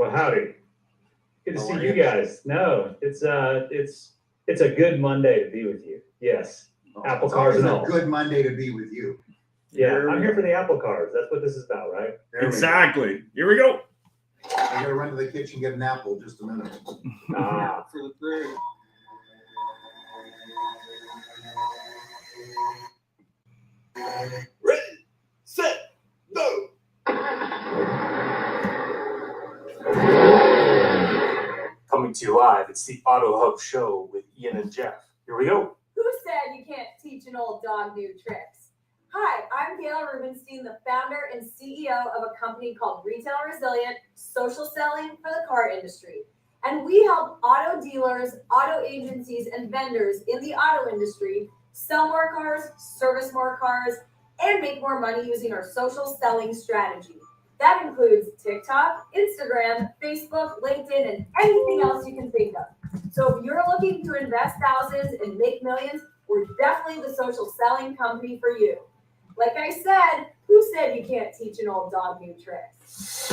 Well, howdy. Good to see you guys. No, it's a good Monday to be with you. Yes, Apple cars and all. It's a good Monday to be with you. Yeah, I'm here for the Apple cars. That's what this is about, right? Exactly. Here we go. I gotta run to the kitchen and get an apple. Just a minute. For the break. Ready, set, go. Coming to you live, it's the Auto Hub Show with Ian and Jeff. Here we go. Who said you can't teach an old dog new tricks? Hi, I'm Gail Rubenstein, the founder and CEO of a company called Retail Resilient, social selling for the car industry. And we help auto dealers, auto agencies, and vendors in the auto industry sell more cars, service more cars, and make more money using our social selling strategy. That includes TikTok, Instagram, Facebook, LinkedIn, and anything else you can think of. So if you're looking to invest thousands and make millions, we're definitely the social selling company for you. Like I said, who said you can't teach an old dog new tricks?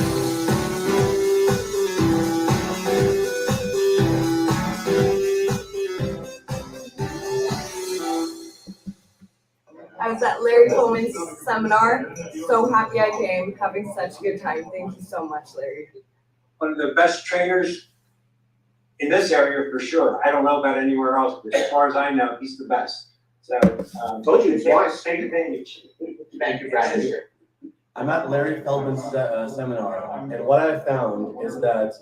I was at Larry Coleman's seminar. So happy I came, having such a good time. Thank you so much, Larry. One of the best trainers in this area for sure. I don't know about anywhere else, but as far as I know, he's the best. So, told you twice. Take advantage. Thank you, Brad. I'm at Larry Feldman's seminar, and what I found is that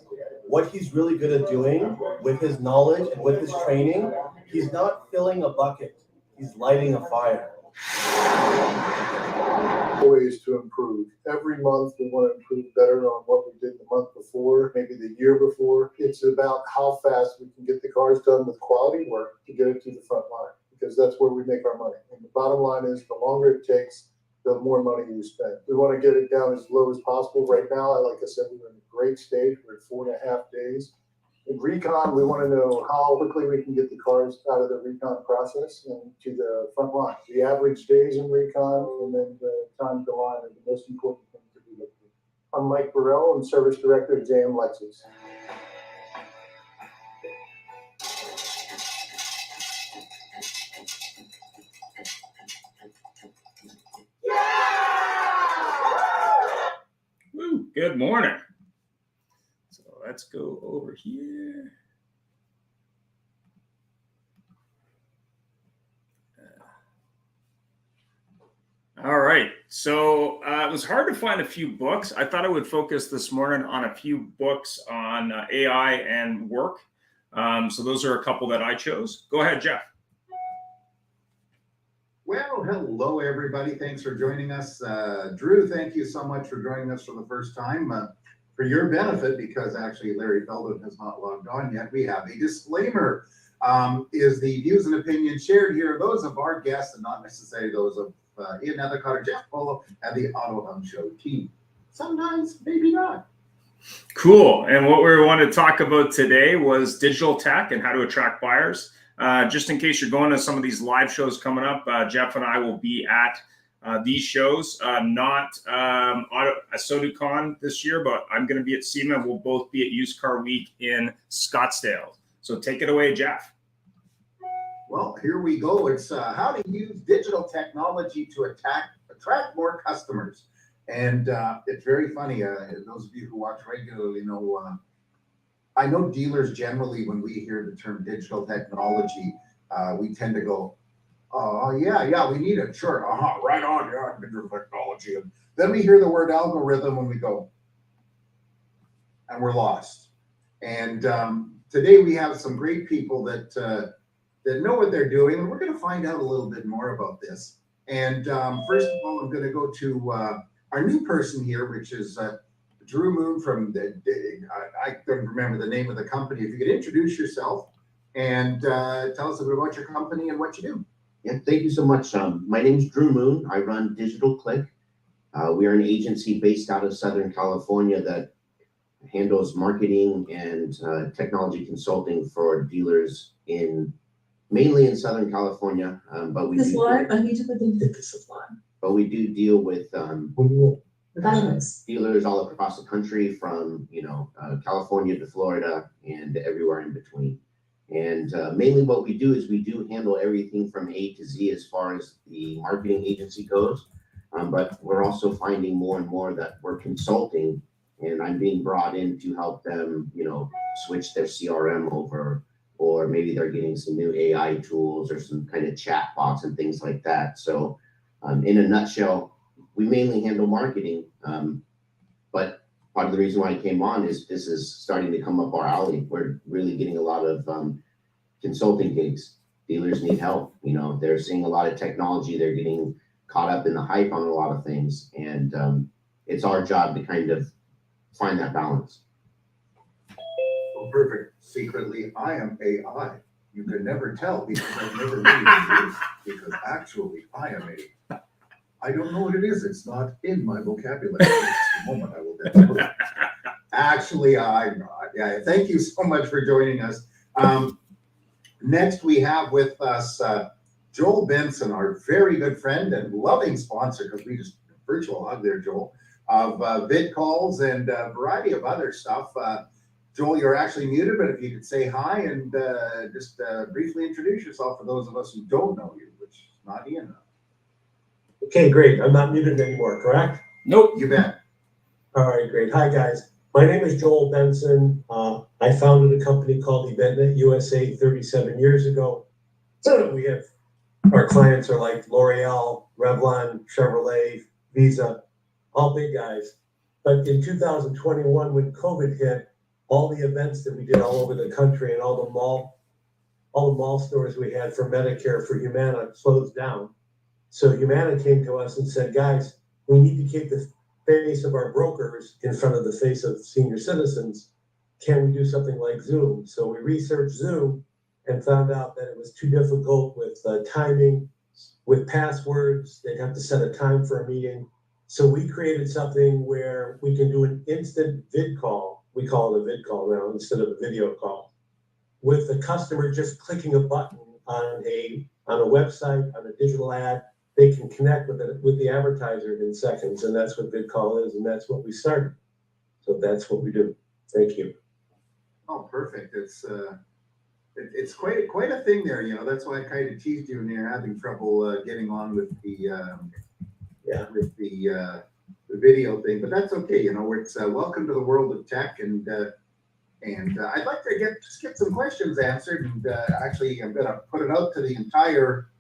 what he's really good at doing with his knowledge and with his training, he's not filling a bucket, he's lighting a fire. Ways to improve. Every month we want to improve better on what we did the month before, maybe the year before. It's about how fast we can get the cars done with quality work to get it to the front line, because that's where we make our money. And the bottom line is the longer it takes, the more money you spend. We want to get it down as low as possible. Right now, like I said, we're in a great stage. We're at 4.5 days. In recon, we want to know how quickly we can get the cars out of the recon process and to the front line. The average days in recon and then the time to line are the most important thing to be looking at. I'm Mike Burrell. I'm Service Director at JM Lexus. Woo, good morning. So let's go over here. All right. So it was hard to find a few books. I thought I would focus this morning on a few books on AI and work. So those are a couple that I chose. Go ahead, Jeff. Well, hello, everybody. Thanks for joining us. Drew, thank you so much for joining us for the first time. For your benefit, because actually Larry Feldman has not logged on yet, we have a disclaimer. Is the views and opinions shared here those of our guests and not necessarily those of Ian Ethicotter, Jeff Polo, and the Auto Hub Show team. Sometimes, maybe not. Cool. And what we want to talk about today was digital tech and how to attract buyers. Just in case you're going to some of these live shows coming up, Jeff and I will be at these shows, not SoduCon this year, but I'm going to be at SEMA. We'll both be at Used Car Week in Scottsdale. So take it away, Jeff. Well, here we go. It's how to use digital technology to attract more customers. And it's very funny. Those of you who watch regularly know, I know dealers generally, when we hear the term digital technology, we tend to go, oh, yeah, we need it. Sure. Right on. Yeah, digital technology. And then we hear the word algorithm and we go, and we're lost. And today we have some great people that know what they're doing, and we're going to find out a little bit more about this. And first of all, I'm going to go to our new person here, which is Drew Moon from I don't remember the name of the company. If you could introduce yourself and tell us a bit about your company and what you do. Yeah, thank you so much. My name is Drew Moon. I run Digital Click. We are an agency based out of Southern California that handles marketing and technology consulting for dealers mainly in Southern California, but we do deal with dealers all across the country from, California to Florida and everywhere in between. And mainly what we do is we do handle everything from A to Z as far as the marketing agency goes. But we're also finding more and more that we're consulting, and I'm being brought in to help them, switch their CRM over, or maybe they're getting some new AI tools or some kind of chat bots and things like that. So in a nutshell, we mainly handle marketing. But part of the reason why I came on is this is starting to come up our alley. We're really getting a lot of consulting gigs. Dealers need help. They're seeing a lot of technology. They're getting caught up in the hype on a lot of things. And it's our job to kind of find that balance. Well, perfect. Secretly, I am AI. You can never tell because I've never really used it, because actually I am I don't know what it is. It's not in my vocabulary. Just a moment, I will definitely. Actually, I'm not. Yeah, thank you so much for joining us. Next, we have with us Joel Benson, our very good friend and loving sponsor, because we just virtual hug there, Joel, of vid calls and a variety of other stuff. Joel, you're actually muted, but if you could say hi and just briefly introduce yourself for those of us who don't know you, which is not Ian. Okay, great. I'm not muted anymore, correct? Nope. You bet. All right, great. Hi, guys. My name is Joel Benson. I founded a company called EventNet USA 37 years ago. We have, our clients are like L'Oreal, Revlon, Chevrolet, Visa, all big guys. But in 2021, when COVID hit, all the events that we did all over the country and all the mall stores we had for Medicare, for Humana, closed down. So Humana came to us and said, guys, we need to keep the face of our brokers in front of the face of senior citizens. Can we do something like Zoom? So we researched Zoom and found out that it was too difficult with timing, with passwords. They'd have to set a time for a meeting. So we created something where we can do an instant vid call. We call it a vid call now instead of a video call, with the customer just clicking a button on a website, on a digital ad. They can connect with the advertiser in seconds, and that's what VidCall is, and that's what we started. So that's what we do. Thank you. Oh, perfect. It's quite a thing there. That's why I kind of teased you, and you're having trouble getting on with the video thing. But that's okay. It's welcome to the world of tech, and I'd like to get some questions answered. And actually, I'm going to put it out to the entire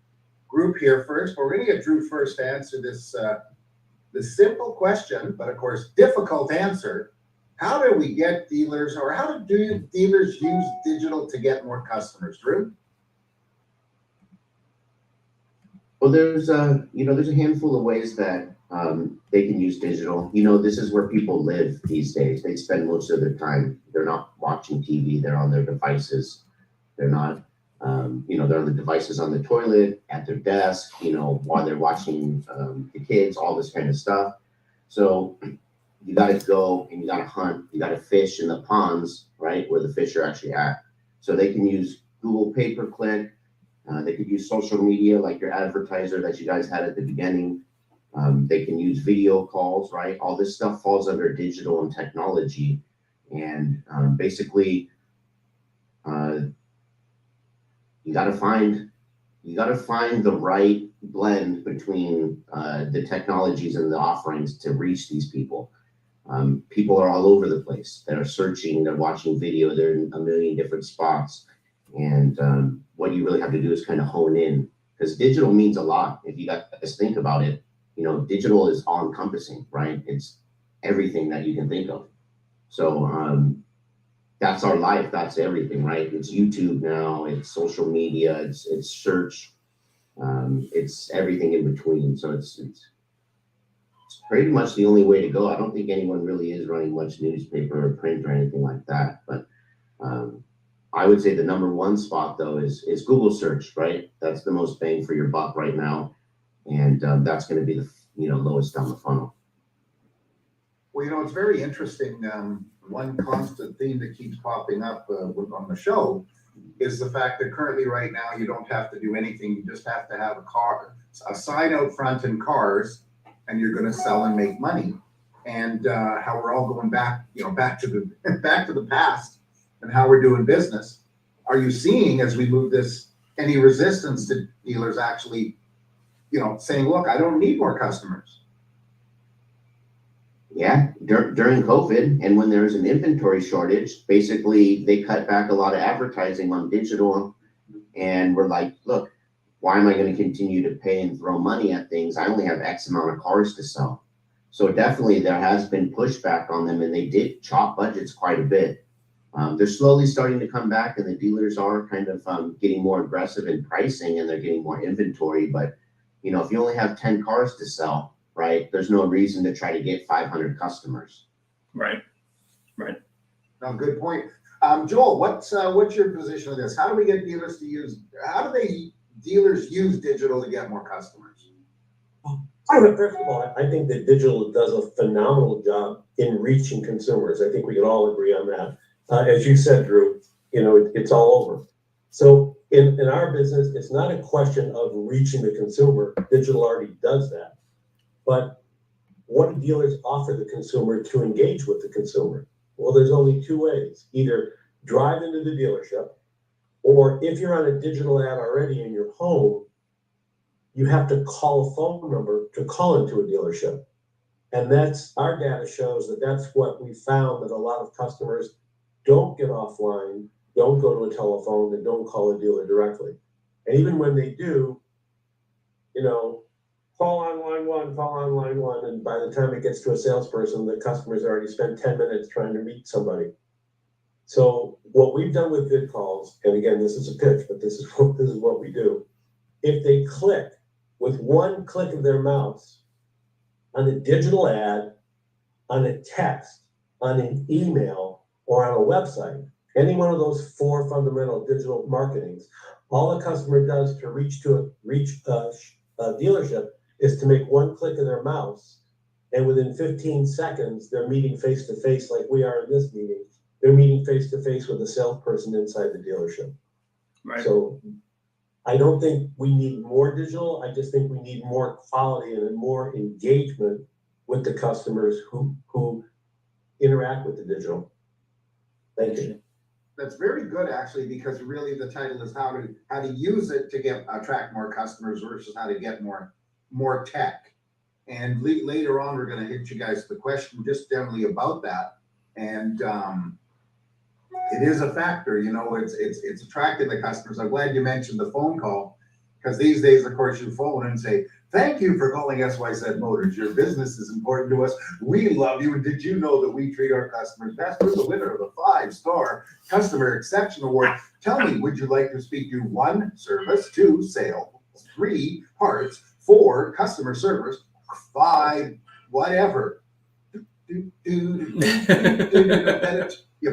group here first, but we're going to get Drew first to answer this simple question, but of course difficult answer. How do we get dealers, or how do dealers use digital to get more customers, Drew? Well, there's a handful of ways that they can use digital. This is where people live these days. They spend most of their time. They're not watching TV. They're on their devices. They're not. They're on the devices on the toilet, at their desk, while they're watching the kids, all this kind of stuff. So you got to go and you got to hunt, you got to fish in the ponds, right, where the fish are actually at. So they can use Google pay-per-click. They could use social media like your advertiser that you guys had at the beginning. They can use video calls, right? All this stuff falls under digital and technology. And basically, you got to find the right blend between the technologies and the offerings to reach these people. People are all over the place. They're searching, they're watching video, they're in a million different spots. And what you really have to do is kind of hone in, because digital means a lot. If you guys think about it, digital is all encompassing, right? It's everything that you can think of. So that's our life. That's everything, right? It's YouTube now. It's social media. It's search. It's everything in between. So it's pretty much the only way to go. I don't think anyone really is running much newspaper or print or anything like that. But I would say the number one spot though is Google search, right? That's the most bang for your buck right now, and that's going to be the lowest down the funnel. Well, it's very interesting. One constant theme that keeps popping up on the show is the fact that currently right now you don't have to do anything. You just have to have a sign out front in cars, and you're going to sell and make money. and how we're all going back, back to the past and how we're doing business. Are you seeing, as we move this, any resistance to dealers actually, saying, look, I don't need more customers? Yeah, during COVID and when there was an inventory shortage, basically they cut back a lot of advertising on digital, and we're like, look, why am I going to continue to pay and throw money at things? I only have X amount of cars to sell. So definitely there has been pushback on them, and they did chop budgets quite a bit. They're slowly starting to come back, and the dealers are kind of getting more aggressive in pricing, and they're getting more inventory. But, if you only have 10 cars to sell, right, there's no reason to try to get 500 customers. Right. No, good point. Joel, what's your position on this? How do we get dealers dealers use digital to get more customers? First of all, I think that digital does a phenomenal job in reaching consumers. I think we can all agree on that. As you said, Drew, it's all over. So in our business, it's not a question of reaching the consumer. Digital already does that. But what do dealers offer the consumer to engage with the consumer? Well, there's only two ways. Either drive into the dealership, or if you're on a digital ad already in your home, you have to call a phone number to call into a dealership. And our data shows that's what we found, that a lot of customers don't get offline, don't go to a telephone, and don't call a dealer directly. And even when they do, call on line one, and by the time it gets to a salesperson, the customer's already spent 10 minutes trying to meet somebody. So what we've done with vid calls, and again, this is a pitch, but this is what we do. If they click with one click of their mouse on a digital ad, on a text, on an email, or on a website, any one of those four fundamental digital marketings, all the customer does to reach a dealership is to make one click of their mouse, and within 15 seconds, they're meeting face to face like we are in this meeting. They're meeting face to face with a salesperson inside the dealership. Right. So I don't think we need more digital. I just think we need more quality and more engagement with the customers who interact with the digital. Thank you. That's very good, actually, because really the title is how to use it to attract more customers versus how to get more tech. And later on, we're going to hit you guys with the question just generally about that. And it is a factor, it's attracting the customers. I'm glad you mentioned the phone call, because these days, of course, you phone and say, thank you for calling SYZ Motors. Your business is important to us. We love you. And did you know that we treat our customers best? We're the winner of the 5-star Customer Exception Award. Tell me, would you like to speak to 1, service, 2, sales, 3, parts, 4, customer service, 5, whatever. You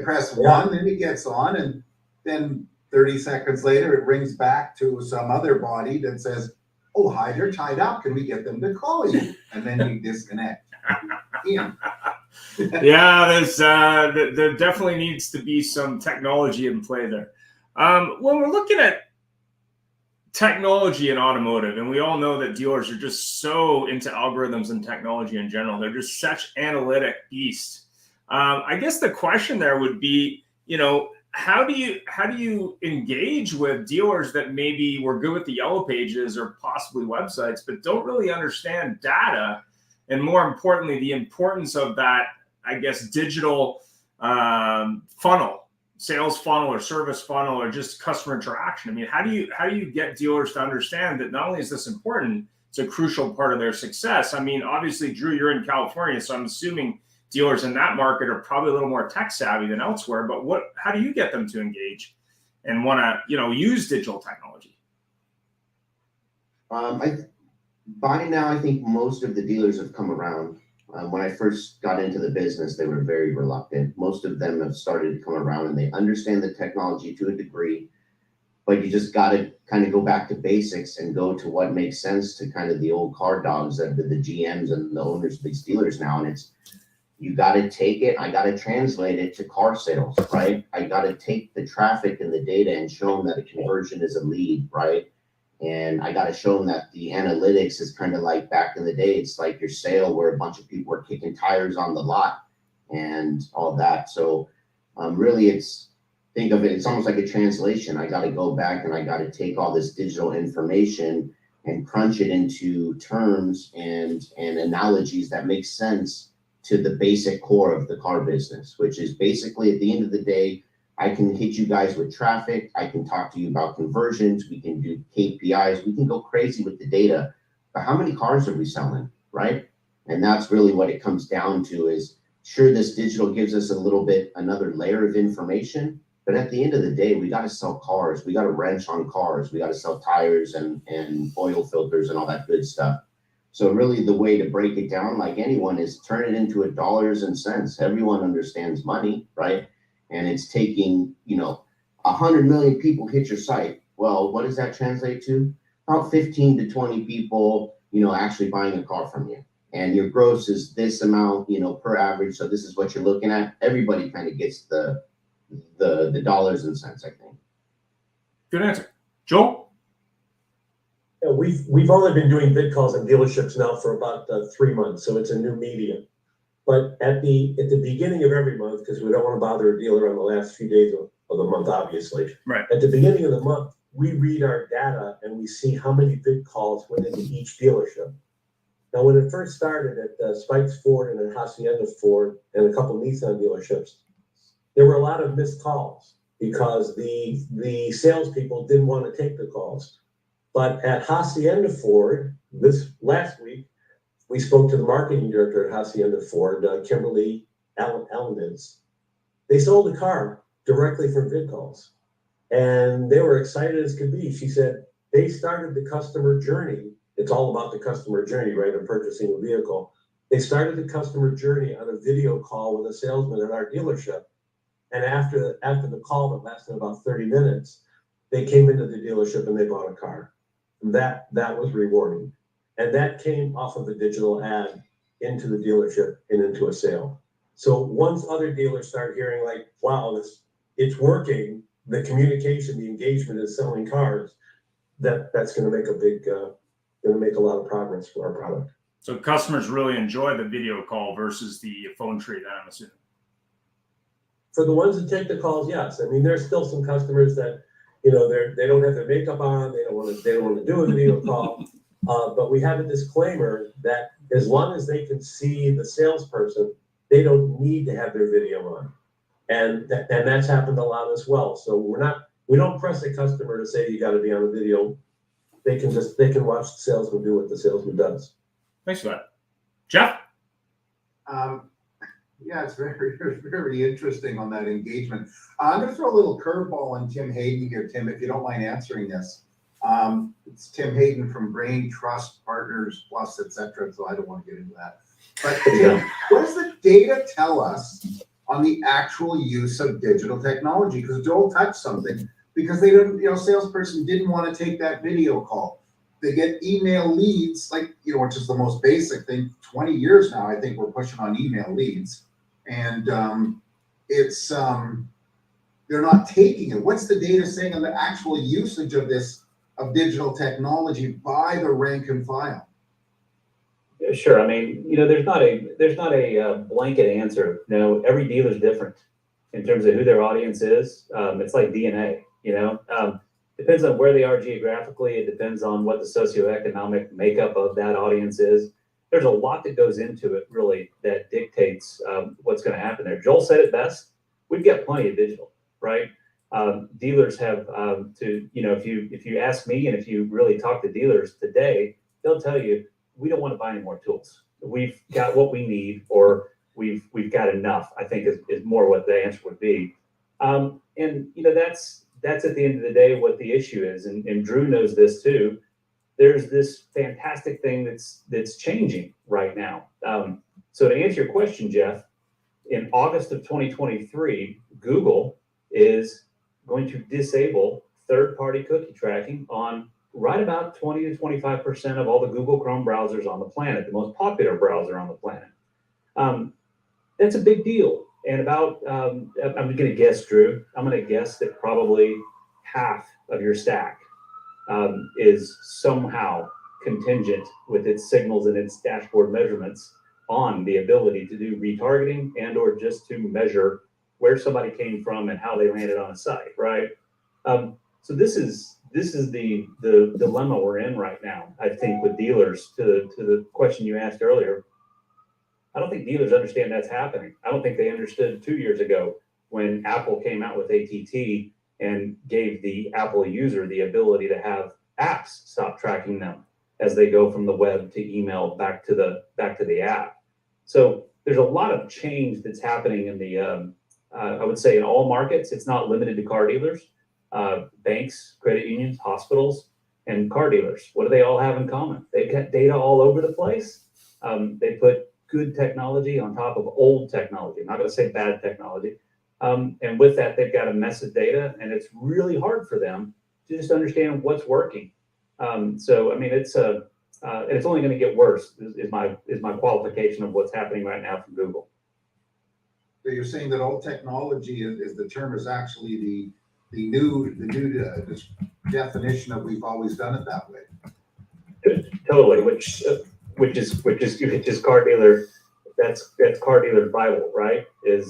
press 1, and it gets on, and then 30 seconds later, it rings back to some other body that says, oh, hi, they're tied up. Can we get them to call you? And then you disconnect. Yeah, there definitely needs to be some technology in play there. When we're looking at technology in automotive, and we all know that dealers are just so into algorithms and technology in general, they're just such analytic beasts. I guess the question there would be, how do you engage with dealers that maybe were good with the yellow pages or possibly websites, but don't really understand data, and more importantly, the importance of that, I guess, digital funnel, sales funnel or service funnel or just customer interaction? I mean, how do you get dealers to understand that not only is this important, it's a crucial part of their success? I mean, obviously, Drew, you're in California, so I'm assuming dealers in that market are probably a little more tech savvy than elsewhere, but how do you get them to engage and want to, use digital technology? By now, I think most of the dealers have come around. When I first got into the business, they were very reluctant. Most of them have started to come around, and they understand the technology to a degree, but you just got to kind of go back to basics and go to what makes sense to kind of the old car dogs that are the GMs and the owners of these dealers now. And it's, you got to take it, I got to translate it to car sales, right? I got to take the traffic and the data and show them that a conversion is a lead, right? And I got to show them that the analytics is kind of like back in the day. It's like your sale where a bunch of people were kicking tires on the lot and all that. So really think of it, it's almost like a translation. I got to go back and I got to take all this digital information and crunch it into terms and analogies that make sense to the basic core of the car business, which is basically at the end of the day, I can hit you guys with traffic. I can talk to you about conversions. We can do KPIs. We can go crazy with the data. But how many cars are we selling, right? And that's really what it comes down to is, sure, this digital gives us a little bit, another layer of information. But at the end of the day, we got to sell cars. We got to wrench on cars. We got to sell tires and oil filters and all that good stuff. So really the way to break it down, like anyone, is turn it into dollars and cents. Everyone understands money, right? And it's taking, 100 million people hit your site. Well, what does that translate to? About 15 to 20 people, actually buying a car from you. And your gross is this amount, per average. So this is what you're looking at. Everybody kind of gets the dollars and cents, I think. Good answer. Joel? Yeah, we've only been doing vid calls in dealerships now for about 3 months, so it's a new medium. But at the beginning of every month, because we don't want to bother a dealer on the last few days of the month, obviously. Right. At the beginning of the month, we read our data and we see how many vid calls went into each dealership. Now, when it first started at Spikes Ford and at Hacienda Ford and a couple Nissan dealerships, there were a lot of missed calls because the salespeople didn't want to take the calls. But at Hacienda Ford, this last week, we spoke to the marketing director at Hacienda Ford, Kimberly Allenitz. They sold a car directly from vid calls. And they were excited as could be. She said they started the customer journey. It's all about the customer journey, right, of purchasing a vehicle. They started the customer journey on a video call with a salesman at our dealership. And after the call that lasted about 30 minutes, they came into the dealership and they bought a car. That was rewarding. And that came off of a digital ad into the dealership and into a sale. So once other dealers start hearing like, wow, it's working, the communication, the engagement is selling cars, that's going to make a lot of progress for our product. So customers really enjoy the video call versus the phone tree, then, I'm assuming. For the ones that take the calls, yes. I mean, there's still some customers that, they don't have their makeup on, they don't want to do a video call. But we have a disclaimer that as long as they can see the salesperson, they don't need to have their video on. And that's happened a lot as well. So we don't press a customer to say you got to be on a video. They can watch the salesman do what the salesman does. Thanks for that. Jeff? Yeah, it's very, very interesting on that engagement. I'm going to throw a little curveball on Tim Hayden here, Tim, if you don't mind answering this. It's Tim Hayden from Brain Trust Partners Plus, etc. So I don't want to get into that. But Tim, what does the data tell us on the actual use of digital technology? Because Joel touched something. Because they didn't, salesperson didn't want to take that video call. They get email leads, like, which is the most basic thing. 20 years now, I think we're pushing on email leads. And it's they're not taking it. What's the data saying on the actual usage of digital technology by the rank and file? Sure. I mean, there's not a blanket answer. Every dealer is different in terms of who their audience is. It's like DNA. Depends on where they are geographically. It depends on what the socioeconomic makeup of that audience is. There's a lot that goes into it, really, that dictates what's going to happen there. Joel said it best. We've got plenty of digital, right? Dealers have if you ask me and if you really talk to dealers today, they'll tell you we don't want to buy any more tools. We've got what we need, or we've got enough, I think is more what the answer would be. And that's at the end of the day what the issue is. And Drew knows this too. There's this fantastic thing that's changing right now. So to answer your question, Jeff, in August of 2023, Google is going to disable third-party cookie tracking on right about 20 to 25% of all the Google Chrome browsers on the planet, the most popular browser on the planet. That's a big deal. And about, I'm going to guess, Drew, I'm going to guess that probably half of your stack is somehow contingent with its signals and its dashboard measurements on the ability to do retargeting and or just to measure where somebody came from and how they landed on a site, right? So this is the dilemma we're in right now, I think, with dealers. To the question you asked earlier, I don't think dealers understand that's happening. I don't think they understood 2 years ago when Apple came out with ATT and gave the Apple user the ability to have apps stop tracking them as they go from the web to email back to the app. So there's a lot of change that's happening in the I would say in all markets. It's not limited to car dealers, banks, credit unions, hospitals, and car dealers. What do they all have in common? They've got data all over the place. They put good technology on top of old technology. I'm not going to say bad technology. And with that, they've got a mess of data, and it's really hard for them to just understand what's working. So I mean, it's only going to get worse. Is my qualification of what's happening right now from Google. So you're saying that old technology is the term is actually the new definition of we've always done it that way. Totally, which is car dealer. That's car dealer Bible, right? Is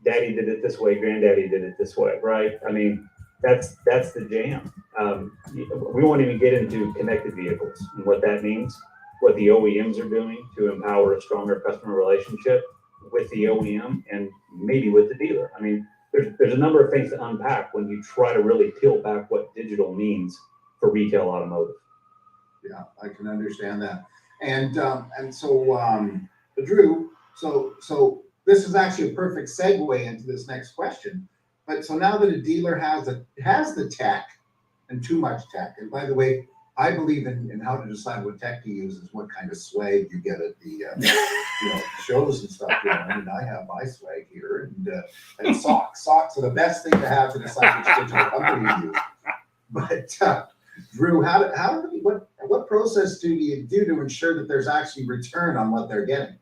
daddy did it this way, granddaddy did it this way, right? I mean, that's the jam. We won't even get into connected vehicles and what that means, what the OEMs are doing to empower a stronger customer relationship with the OEM and maybe with the dealer. I mean, there's a number of things to unpack when you try to really peel back what digital means for retail automotive. Yeah, I can understand that. And so Drew, so this is actually a perfect segue into this next question. But so now that a dealer has the tech and too much tech, and by the way, I believe in how to decide what tech to use is what kind of swag you get at the shows and stuff. I mean, I have my swag here, and socks. Socks are the best thing to have to decide which digital company to use. But Drew, what process do you do to ensure that there's actually return on what they're getting?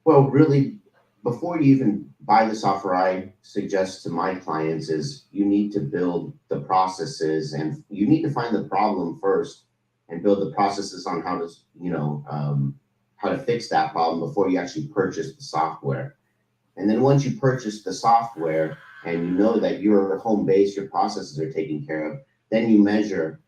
Well, really, before you even buy the software, I suggest to my clients is you need to build the processes, and you need to find the problem first and build the processes on how to fix that problem before you actually purchase the software. And then once you purchase the software and you know that your home base, your processes are taken care of, then you measure,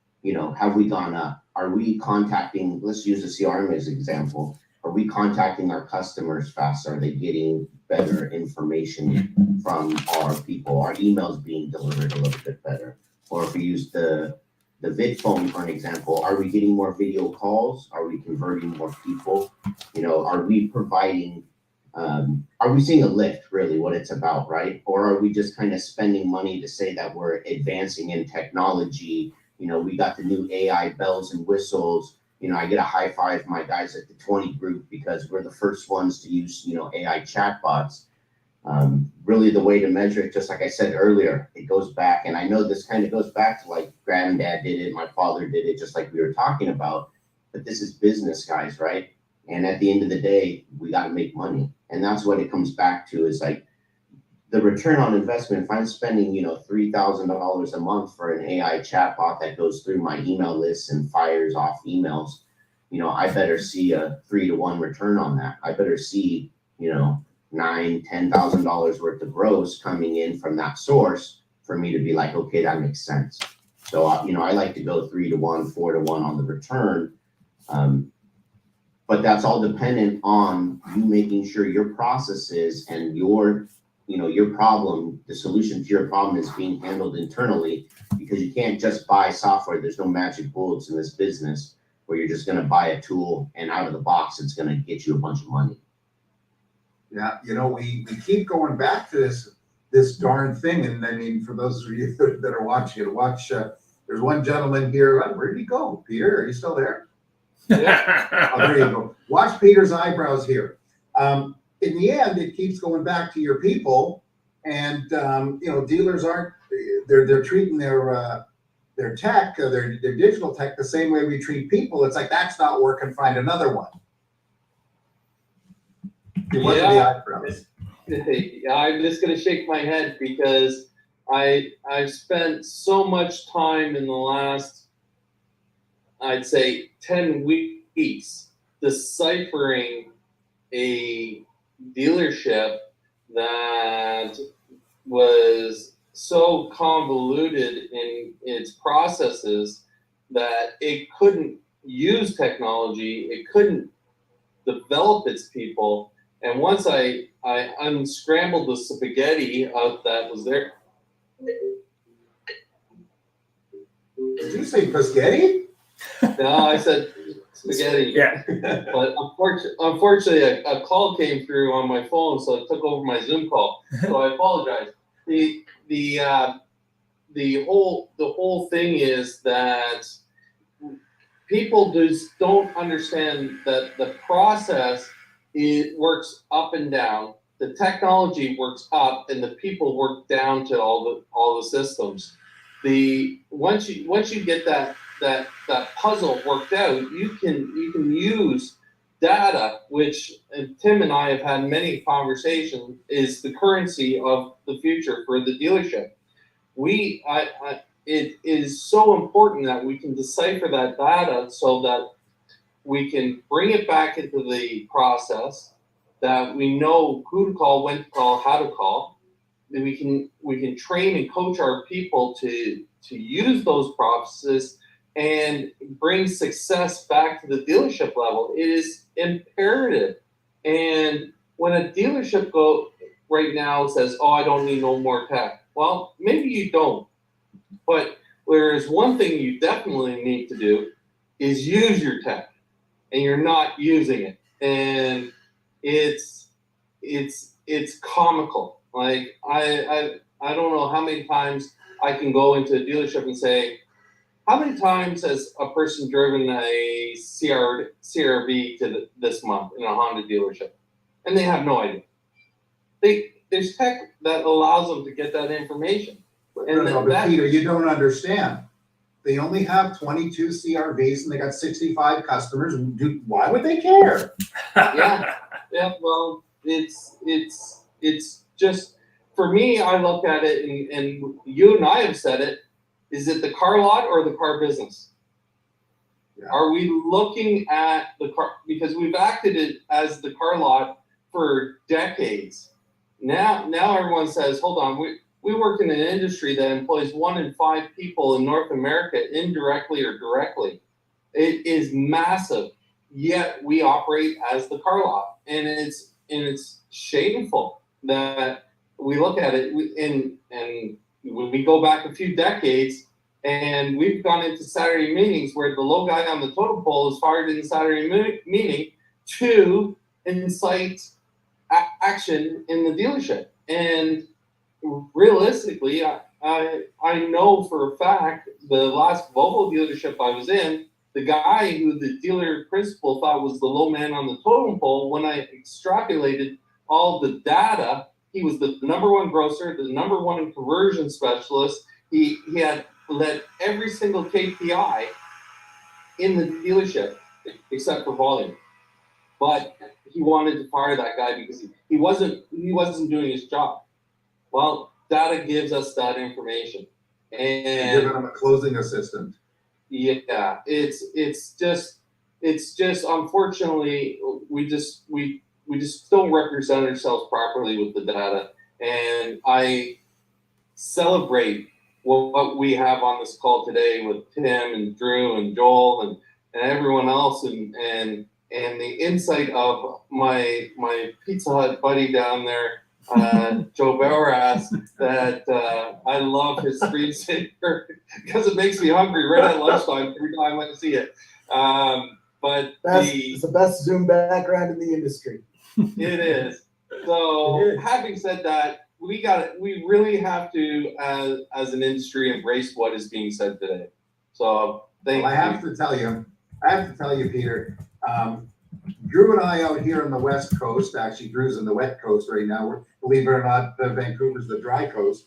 have we gone up? Are we contacting, let's use the CRM as an example. Are we contacting our customers faster? Are they getting better information from our people? Are emails being delivered a little bit better? Or if we use the vid phone for an example, are we getting more video calls? Are we converting more people? Are we providing, are we seeing a lift, really what it's about, right? Or are we just kind of spending money to say that we're advancing in technology? We got the new AI bells and whistles. I get a high five my guys at the 20 group because we're the first ones to use, AI chatbots. Really the way to measure it, just like I said earlier, it goes back, and I know this kind of goes back to like granddad did it, my father did it, just like we were talking about, but this is business, guys, right? And at the end of the day, we got to make money. And that's what it comes back to is like the return on investment. If I'm spending, $3,000 a month for an AI chatbot that goes through my email list and fires off emails, I better see a 3-to-1 return on that. I better see, $9,000-$10,000 worth of gross coming in from that source for me to be like, okay, that makes sense. So, I like to go 3-to-1, 4-to-1 on the return. But that's all dependent on you making sure your processes and your problem, the solution to your problem is being handled internally, because you can't just buy software. There's no magic bullets in this business where you're just going to buy a tool and out of the box, it's going to get you a bunch of money. Yeah. We keep going back to this darn thing. And I mean, for those of you that are watching it, there's one gentleman here. Where did he go? Peter, are you still there? Yeah. Oh, there you go. Watch Peter's eyebrows here. In the end, it keeps going back to your people, and dealers aren't. They're treating their tech, their digital tech, the same way we treat people. It's like, that's not working. Find another one. Yeah. I'm just gonna shake my head because I've spent so much time in the last, I'd say, 10 weeks deciphering a dealership that was so convoluted in its processes that it couldn't use technology, it couldn't develop its people. And once I unscrambled the spaghetti out that was there. Did you say Pescetti? No, I said spaghetti. Yeah. But unfortunately, a call came through on my phone, so it took over my Zoom call. So I apologize. The whole thing is that people just don't understand that the process, it works up and down. The technology works up, and the people work down to all the systems. Once you get that puzzle worked out, you can use data, which Tim and I have had many conversations, is the currency of the future for the dealership. It is so important that we can decipher that data so that we can bring it back into the process, that we know who to call, when to call, how to call, that we can train and coach our people to use those processes and bring success back to the dealership level. It is imperative. And when a dealership right now says, "Oh, I don't need no more tech," well, maybe you don't. But whereas one thing you definitely need to do is use your tech, and you're not using it, and it's comical. Like I don't know how many times I can go into a dealership and say, how many times has a person driven a CRV to this month in a Honda dealership, and they have no idea. There's tech that allows them to get that information. But Peter, you don't understand. They only have 22 CRVs and they got 65 customers. Why would they care? Yeah. Well, it's just, for me, I look at it, and you and I have said it. Is it the car lot or the car business? Yeah. Are we looking at the car, because we've acted it as the car lot for decades. Now everyone says, hold on, we work in an industry that employs 1 in 5 people in North America, indirectly or directly. It is massive, yet we operate as the car lot, and it's shameful that we look at it. And when we go back a few decades, and we've gone into Saturday meetings where the low guy on the totem pole is fired in the Saturday meeting to incite action in the dealership. And realistically, I know for a fact the last Volvo dealership I was in, the guy who the dealer principal thought was the low man on the totem pole, when I extrapolated all the data, he was the #1 grosser, the #1 conversion specialist. He had led every single KPI in the dealership except for volume. But he wanted to fire that guy because he wasn't doing his job. Well, data gives us that information, and giving him a closing assistant. Yeah, it's just unfortunately we just don't represent ourselves properly with the data, and I celebrate what we have on this call today with Tim and Drew and Joel and everyone else, and the insight of my Pizza Hut buddy down there, Joe Barras, that I love his screensaver because it makes me hungry right at lunchtime every time I see it. But it's the best Zoom background in the industry. It is. So having said that, we really have to, as an industry, embrace what is being said today. So I have to tell you, Peter, Drew and I out here on the West Coast, actually Drew's in the wet coast right now. Believe it or not, Vancouver's the dry coast.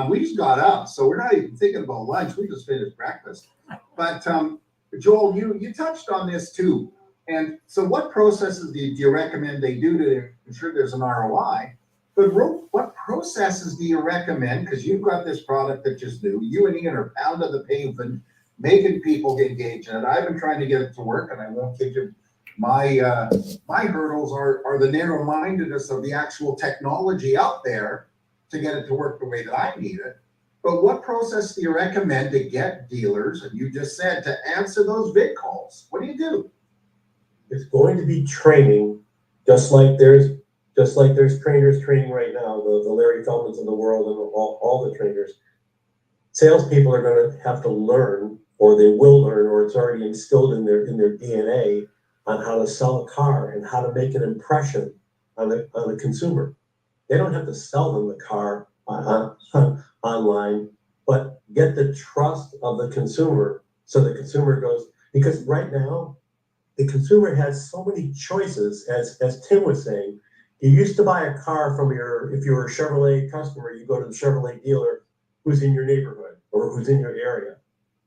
We just got up, so we're not even thinking about lunch. We just finished breakfast. But Joel, you touched on this too. And so what processes do you recommend they do to ensure there's an ROI? But what processes do you recommend? Because you've got this product that just new. You and Ian are pounding the pavement, making people engage in it. I've been trying to get it to work, and I won't kid you. My hurdles are the narrow-mindedness of the actual technology out there to get it to work the way that I need it. But what process do you recommend to get dealers, and you just said, to answer those vid calls? What do you do? It's going to be training, just like there's trainers training right now, the Larry Feldmans of the world and all the trainers. Salespeople are going to have to learn, or they will learn, or it's already instilled in their DNA on how to sell a car and how to make an impression on the consumer. They don't have to sell them the car online, but get the trust of the consumer, so the consumer goes, because right now the consumer has so many choices, as Tim was saying. You used to buy a car from if you were a Chevrolet customer, you go to the Chevrolet dealer who's in your neighborhood or who's in your area.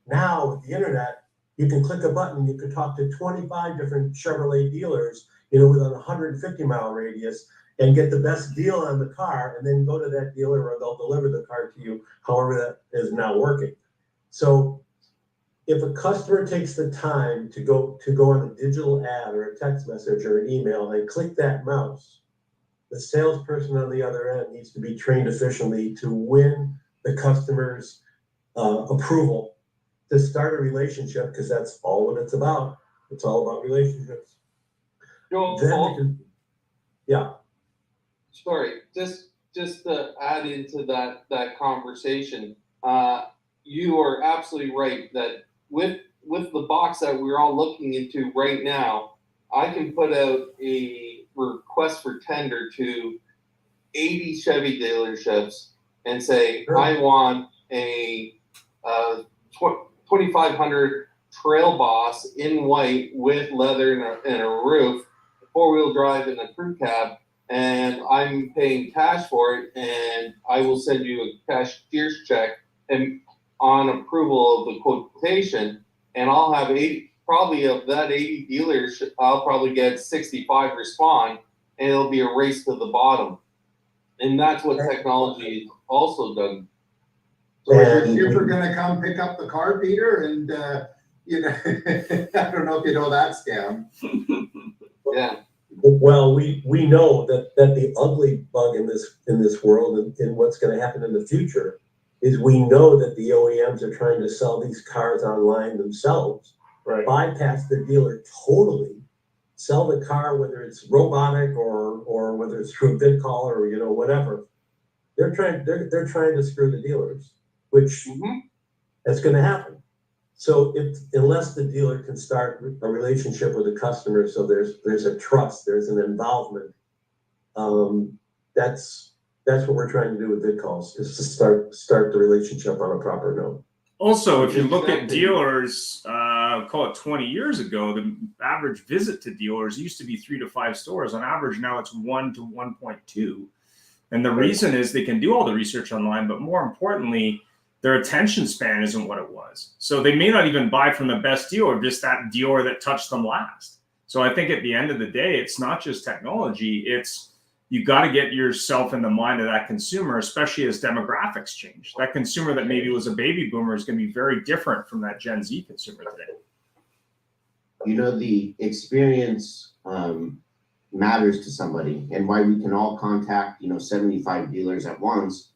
Now with the internet, you can click a button, you can talk to 25 different Chevrolet dealers, within a 150-mile radius, and get the best deal on the car, and then go to that dealer, or they'll deliver the car to you, however that is now working. So if a customer takes the time to go on a digital ad or a text message or an email and click that mouse, the salesperson on the other end needs to be trained efficiently to win the customer's approval, to start a relationship, because that's all what it's about. It's all about relationships. Yeah. Sorry, just to add into that conversation, you are absolutely right that with the box that we're all looking into right now, I can put out a request for tender to 80 Chevy dealerships and say, sure, I want a 2500 Trail Boss in white with leather and a roof, 4-wheel drive and a crew cab, and I'm paying cash for it, and I will send you a cashier's check and on approval of the quotation, and I'll have 80, probably of that 80 dealers, I'll probably get 65 respond, and it'll be a race to the bottom. And that's what technology also done. So is your shipper gonna come pick up the car, Peter? And I don't know if you know that scam. Yeah. Well, we know that the ugly bug in this world and what's going to happen in the future is we know that the OEMs are trying to sell these cars online themselves, right? Bypass the dealer totally, sell the car, whether it's robotic or whether it's through a vid call or whatever. They're trying to screw the dealers, which that's going to happen. So unless the dealer can start a relationship with the customer, so there's a trust, there's an involvement. That's what we're trying to do with vid calls, is to start the relationship on a proper note. Also, if you look at dealers, call it 20 years ago, the average visit to dealers used to be 3 to 5 stores. On average, now it's 1 to 1.2. And the reason is they can do all the research online, but more importantly, their attention span isn't what it was. So they may not even buy from the best dealer, just that dealer that touched them last. So I think at the end of the day, it's not just technology, it's you got to get yourself in the mind of that consumer, especially as demographics change. That consumer that maybe was a baby boomer is going to be very different from that Gen Z consumer today. The experience matters to somebody, and why we can all contact 75 dealers at once.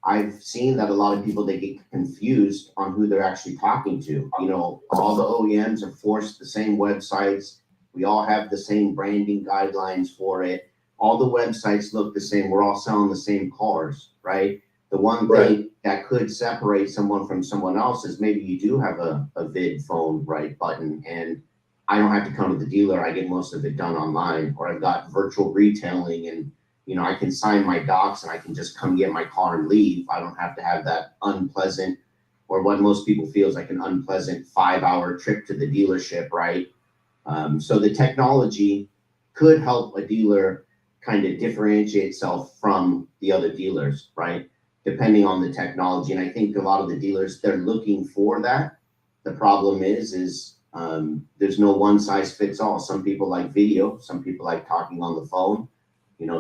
I've seen that a lot of people, they get confused on who they're actually talking to. All the OEMs are forced the same websites. We all have the same branding guidelines for it. All the websites look the same. We're all selling the same cars, right? The one thing that could separate someone from someone else is maybe you do have a vid phone button, and I don't have to come to the dealer. I get most of it done online, or I've got virtual retailing, and I can sign my docs and I can just come get my car and leave. I don't have to have that unpleasant, or what most people feel is like an unpleasant 5-hour trip to the dealership, right? So the technology could help a dealer kind of differentiate itself from the other dealers, right? Depending on the technology. And I think a lot of the dealers, they're looking for that. The problem is there's no one size fits all. Some people like video, some people like talking on the phone.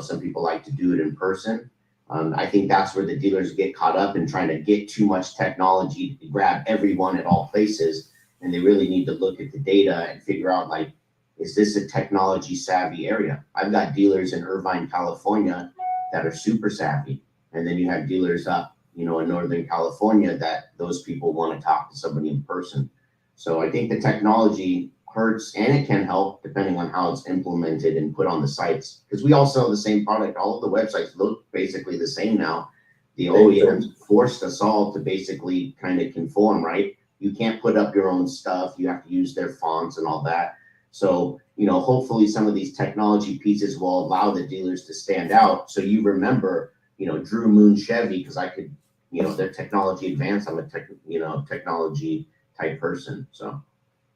some people like to do it in person. I think that's where the dealers get caught up in trying to get too much technology to grab everyone at all places. And they really need to look at the data and figure out, like, is this a technology savvy area? I've got dealers in Irvine, California that are super savvy. And then you have dealers up, in Northern California that those people want to talk to somebody in person. So I think the technology hurts and it can help depending on how it's implemented and put on the sites. Because we all sell the same product. All of the websites look basically the same now. The OEMs forced us all to basically kind of conform, right? You can't put up your own stuff. You have to use their fonts and all that. So, hopefully some of these technology pieces will allow the dealers to stand out. So you remember, Drew Moon Chevy, because I could, they're technology advanced. I'm a technology type person. So.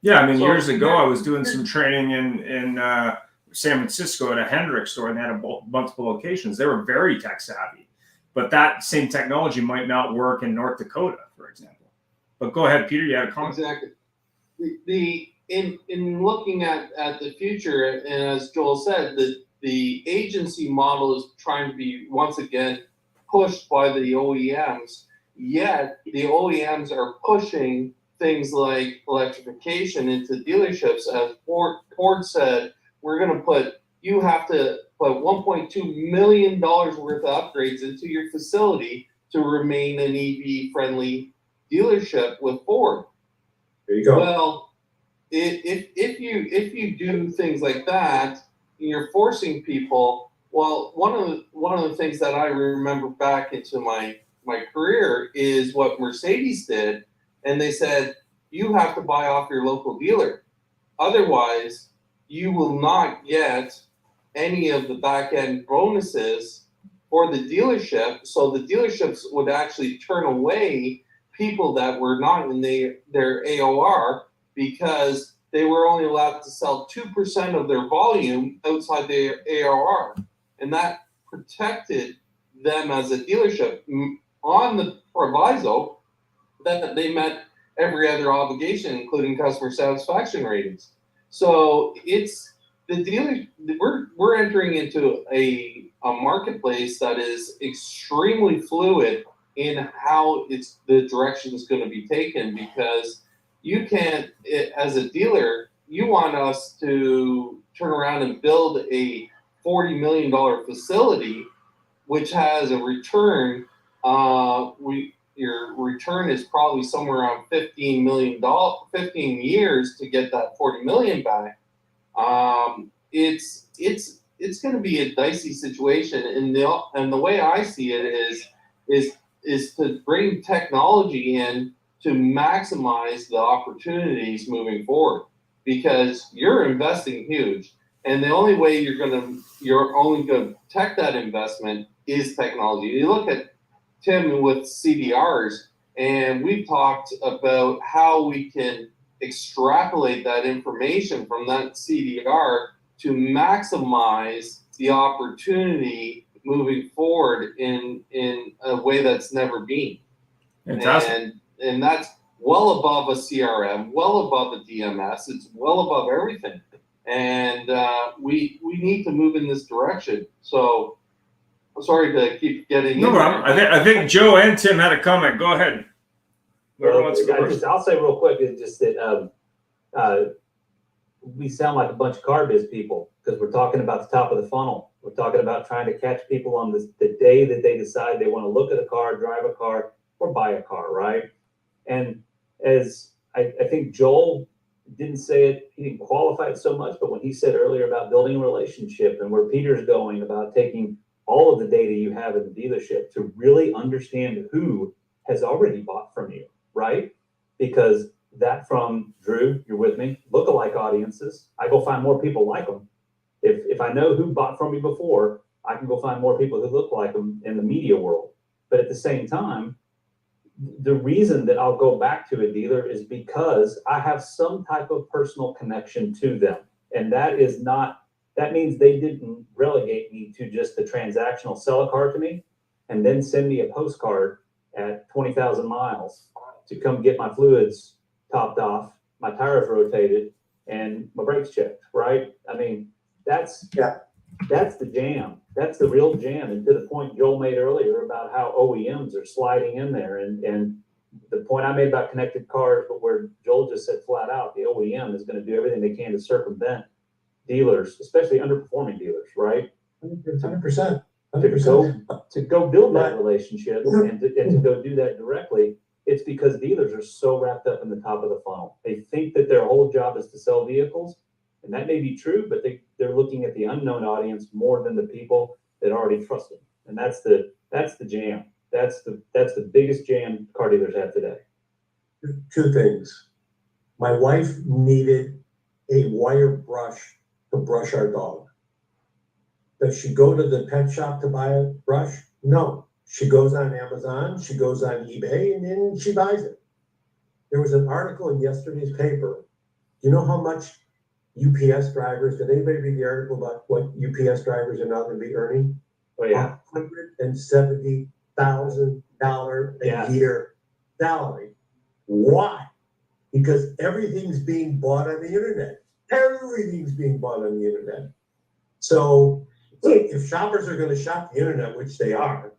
Yeah, I mean, years ago, I was doing some training in San Francisco at a Hendrick store, and they had multiple locations. They were very tech savvy, but that same technology might not work in North Dakota, for example. But go ahead, Peter. You had a comment. Exactly. In looking at the future, and as Joel said, the agency model is trying to be once again pushed by the OEMs. Yet the OEMs are pushing things like electrification into dealerships. As Ford said, you have to put $1.2 million worth of upgrades into your facility to remain an EV friendly dealership with Ford. There you go. Well, if you do things like that, you're forcing people. Well, one of the things that I remember back into my career is what Mercedes did, and they said you have to buy off your local dealer, otherwise you will not get any of the back end bonuses for the dealership. So the dealerships would actually turn away people that were not in their AOR because they were only allowed to sell 2% of their volume outside their AOR. And that protected them as a dealership on the proviso that they met every other obligation, including customer satisfaction ratings. So it's the dealer. We're entering into a marketplace that is extremely fluid in how the direction is going to be taken, because you can't, as a dealer, you want us to turn around and build a $40 million facility, which has a return. Your return is probably somewhere around $15 million, 15 years to get that 40 million back. It's going to be a dicey situation, and the way I see it is to bring technology in to maximize the opportunities moving forward, because you're investing huge, and the only way you're only going to protect that investment is technology. You look at Tim with CDRs, and we've talked about how we can extrapolate that information from that CDR to maximize the opportunity moving forward in a way that's never been. Fantastic. And that's well above a CRM, well above a DMS. It's well above everything. And we need to move in this direction. So I'm sorry to keep getting No problem. I think Joe and Tim had a comment. Go ahead. Well, I'll say real quick, it's just that we sound like a bunch of car biz people because we're talking about the top of the funnel. We're talking about trying to catch people on the day that they decide they want to look at a car, drive a car, or buy a car, right? And as I think Joel didn't say it, he didn't qualify it so much, but when he said earlier about building a relationship and where Peter's going about taking all of the data you have in the dealership to really understand who has already bought from you, right? Because that from Drew, you're with me, lookalike audiences, I go find more people like them. If I know who bought from me before, I can go find more people who look like them in the media world. But at the same time, the reason that I'll go back to a dealer is because I have some type of personal connection to them. And that means they didn't relegate me to just the transactional sell a car to me and then send me a postcard at 20,000 miles to come get my fluids topped off, my tires rotated, and my brakes checked, right? I mean, that's That's the jam. That's the real jam. And to the point Joel made earlier about how OEMs are sliding in there, and the point I made about connected cars, but where Joel just said flat out, the OEM is going to do everything they can to circumvent dealers, especially underperforming dealers, right? 100%. To go build that relationship and to go do that directly. It's because dealers are so wrapped up in the top of the funnel. They think that their whole job is to sell vehicles, and that may be true, but they're looking at the unknown audience more than the people that already trust them. And that's the jam. That's the biggest jam car dealers have today. Two things. My wife needed a wire brush to brush our dog. Does she go to the pet shop to buy a brush? No. She goes on Amazon, she goes on eBay, and then she buys it. There was an article in yesterday's paper. You know how much UPS drivers, did anybody read the article about what UPS drivers are now going to be earning? Oh yeah. $170,000 a year salary. Why? Because everything's being bought on the internet. Everything's being bought on the internet. So if shoppers are going to shop the internet, which they are,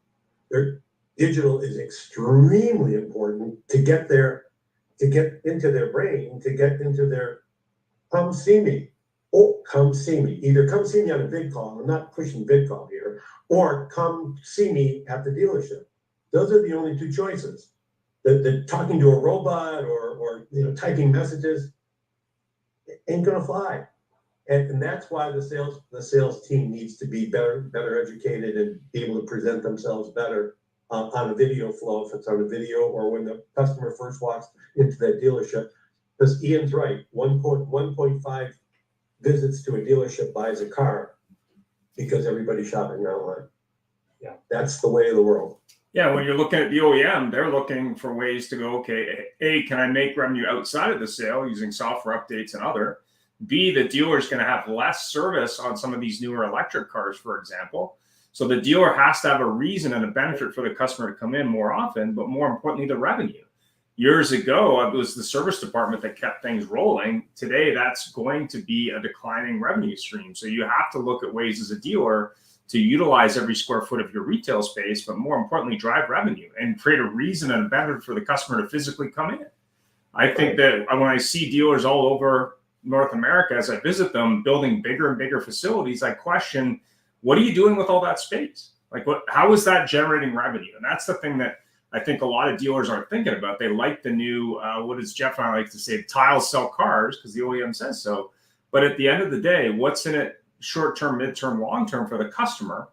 their digital is extremely important to get into their brain, to get into their come see me. Oh, come see me. Either come see me on a vid call, I'm not pushing vid call here, or come see me at the dealership. Those are the only two choices. The talking to a robot or typing messages ain't gonna fly. And that's why the sales team needs to be better educated and be able to present themselves better on a video flow, if it's on a video or when the customer first walks into that dealership. Because Ian's right, 1.5 visits to a dealership buys a car because everybody's shopping online. Yeah, that's the way of the world. Yeah, when you're looking at the OEM, they're looking for ways to go, okay, A, can I make revenue outside of the sale using software updates and other? B, the dealer is going to have less service on some of these newer electric cars, for example. So the dealer has to have a reason and a benefit for the customer to come in more often, but more importantly, the revenue. Years ago, it was the service department that kept things rolling. Today, that's going to be a declining revenue stream. So you have to look at ways as a dealer to utilize every square foot of your retail space, but more importantly, drive revenue and create a reason and a benefit for the customer to physically come in. I think that when I see dealers all over North America, as I visit them, building bigger and bigger facilities, I question, what are you doing with all that space? Like, how is that generating revenue? And that's the thing that I think a lot of dealers aren't thinking about. They like the new, what does Jeff and I like to say, tiles sell cars because the OEM says so. But at the end of the day, what's in it short-term, mid-term, long-term for the customer?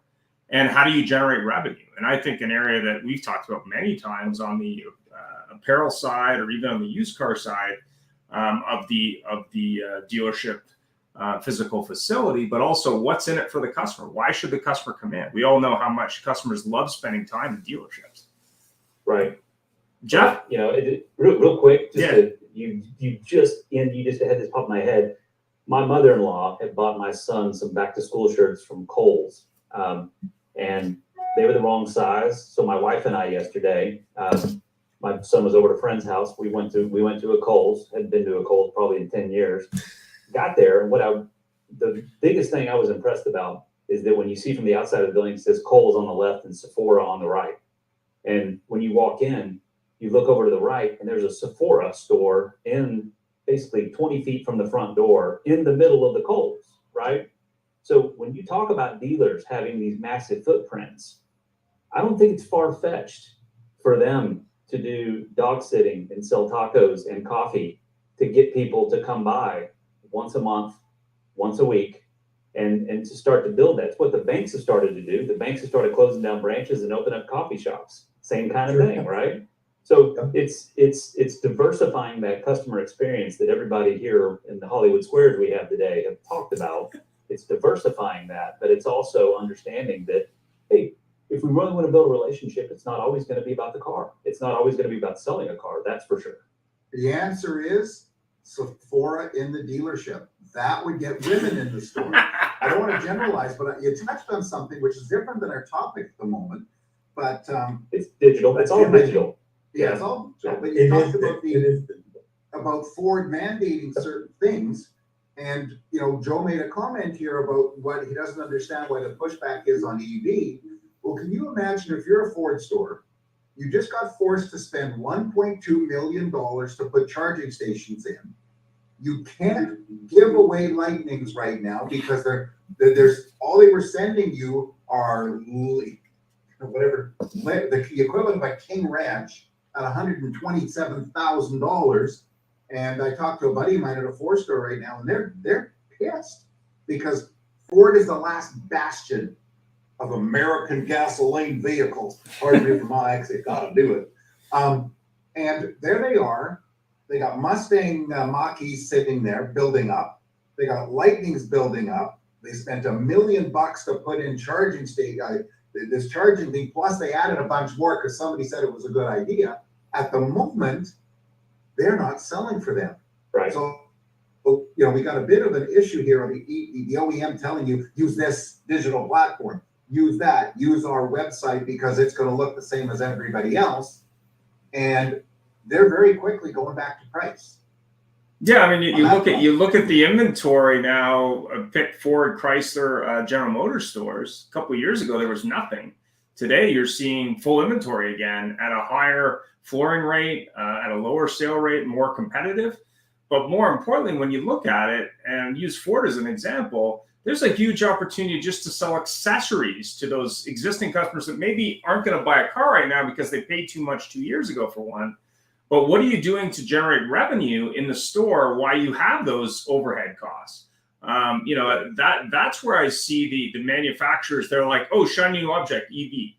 And how do you generate revenue? And I think an area that we've talked about many times on the apparel side or even on the used car side of the dealership physical facility, but also what's in it for the customer? Why should the customer come in? We all know how much customers love spending time in dealerships. Right. Jeff? Real quick, you just had this pop in my head. My mother-in-law had bought my son some back-to-school shirts from Kohl's, and they were the wrong size. So my wife and I yesterday, my son was over at a friend's house. We went to a Kohl's. Hadn't been to a Kohl's probably in 10 years. Got there, and the biggest thing I was impressed about is that when you see from the outside of the building, it says Kohl's on the left and Sephora on the right. And when you walk in, you look over to the right, and there's a Sephora store in basically 20 feet from the front door in the middle of the Kohl's, right? So when you talk about dealers having these massive footprints, I don't think it's far-fetched for them to do dog sitting and sell tacos and coffee to get people to come by once a month, once a week, and to start to build that. It's what the banks have started to do. The banks have started closing down branches and open up coffee shops. Same kind of thing, right? So it's diversifying that customer experience that everybody here in the Hollywood Squares we have today have talked about. It's diversifying that, but it's also understanding that, hey, if we really want to build a relationship, it's not always going to be about the car. It's not always going to be about selling a car, that's for sure. The answer is Sephora in the dealership. That would get women in the store. I don't want to generalize, but you touched on something which is different than our topic at the moment. But it's digital. It's all digital. Yeah, it's all digital. But you talked about Ford mandating certain things, And, you know, Joe made a comment here about what he doesn't understand why the pushback is on EV. Well, can you imagine if you're a Ford store, you just got forced to spend $1.2 million to put charging stations in. You can't give away Lightnings right now because there's all they were sending you are whatever the equivalent of a King Ranch at $127,000. And I talked to a buddy of mine at a Ford store right now, and they're pissed because Ford is the last bastion of American gasoline vehicles. Pardon me for my accent, gotta do it. And there they are. They got Mustang Mach-E's sitting there building up. They got Lightnings building up. They spent $1 million to put in charging this charging thing. Plus they added a bunch more because somebody said it was a good idea. At the moment, they're not selling for them. Right. So, you know, we got a bit of an issue here on the OEM telling you, use this digital platform, use that, use our website because it's going to look the same as everybody else. And they're very quickly going back to price. Yeah, I mean, you look at the inventory now. Pick Ford, Chrysler, General Motors stores. A couple of years ago, there was nothing. Today, you're seeing full inventory again at a higher flooring rate, at a lower sale rate, more competitive. But more importantly, when you look at it and use Ford as an example, there's a huge opportunity just to sell accessories to those existing customers that maybe aren't going to buy a car right now because they paid too much 2 years ago for one. But what are you doing to generate revenue in the store while you have those overhead costs? You know, that's where I see the manufacturers. They're like, oh, shiny new object, EV.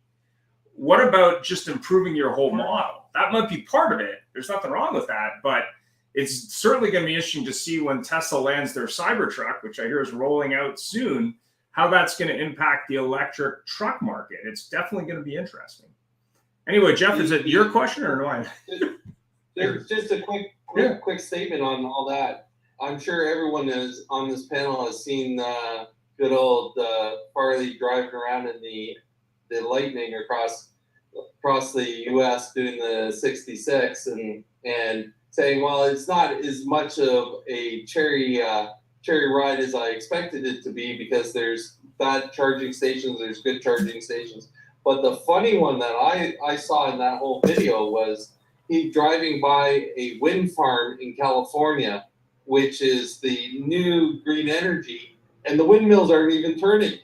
What about just improving your whole model? That might be part of it. There's nothing wrong with that, but it's certainly going to be interesting to see when Tesla lands their Cybertruck, which I hear is rolling out soon, how that's going to impact the electric truck market. It's definitely going to be interesting. Anyway, Jeff, is it your question or no? Just a quick statement on all that. I'm sure everyone is on this panel has seen good old Farley driving around in the Lightning across the U.S. doing the 66 and saying, well, it's not as much of a cherry ride as I expected it to be because there's bad charging stations, there's good charging stations. But the funny one that I saw in that whole video was he driving by a wind farm in California, which is the new green energy, and the windmills aren't even turning.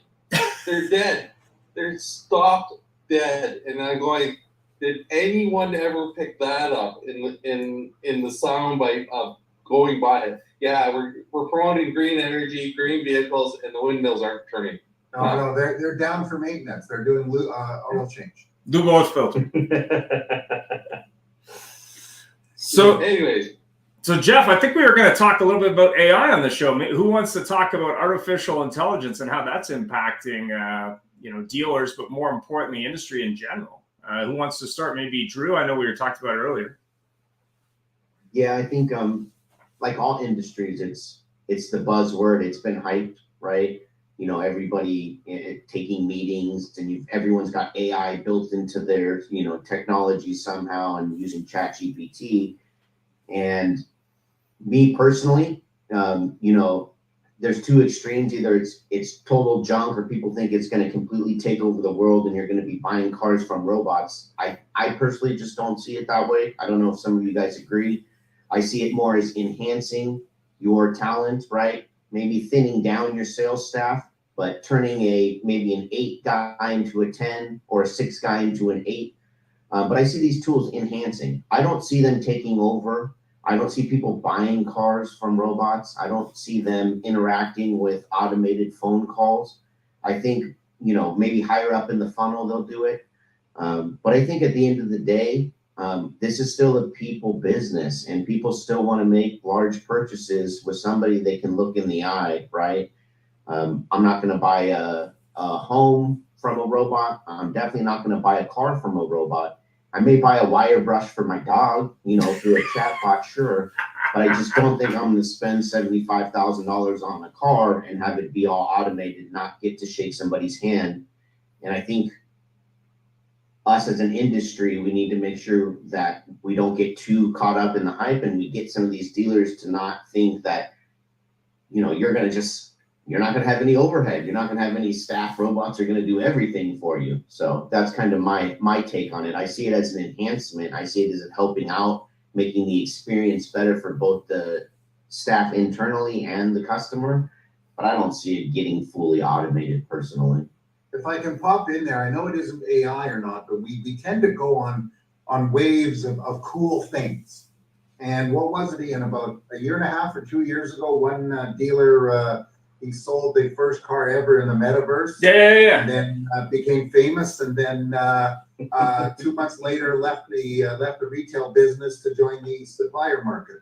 They're dead. They're stopped dead. And I'm going, did anyone ever pick that up in the soundbite of going by it? Yeah, we're promoting green energy, green vehicles, and the windmills aren't turning. No, they're down for maintenance. They're doing oil change. Do both filter. So, anyways, Jeff, I think we were going to talk a little bit about AI on the show. Who wants to talk about artificial intelligence and how that's impacting, dealers, but more importantly, industry in general? Who wants to start? Maybe Drew. I know we were talking about it earlier. Yeah, I think like all industries, it's the buzzword. It's been hyped, right? You know, everybody taking meetings, and everyone's got AI built into their technology somehow, and using ChatGPT. And me personally, there's two extremes. Either it's total junk, or people think it's going to completely take over the world and you're going to be buying cars from robots. I personally just don't see it that way. I don't know if some of you guys agree. I see it more as enhancing your talent, right? Maybe thinning down your sales staff, but turning maybe an 8 guy into a 10 or a 6 guy into an 8. But I see these tools enhancing. I don't see them taking over. I don't see people buying cars from robots. I don't see them interacting with automated phone calls. I think, maybe higher up in the funnel, they'll do it. But I think at the end of the day, this is still a people business, and people still want to make large purchases with somebody they can look in the eye, right? I'm not going to buy a home from a robot. I'm definitely not going to buy a car from a robot. I may buy a wire brush for my dog, through a chatbot, sure. But I just don't think I'm going to spend $75,000 on a car and have it be all automated, not get to shake somebody's hand. And I think us as an industry, we need to make sure that we don't get too caught up in the hype, and we get some of these dealers to not think that you're not going to have any overhead. You're not going to have any staff. Robots are going to do everything for you. So that's kind of my take on it. I see it as an enhancement. I see it as helping out, making the experience better for both the staff internally and the customer. But I don't see it getting fully automated personally. If I can pop in there, I know it isn't AI or not, but we tend to go on waves of cool things. And what was it, Ian, about a year and a half or 2 years ago, one dealer, he sold the first car ever in the metaverse. Yeah. And then became famous, and then 2 months later left the retail business to join the supplier market.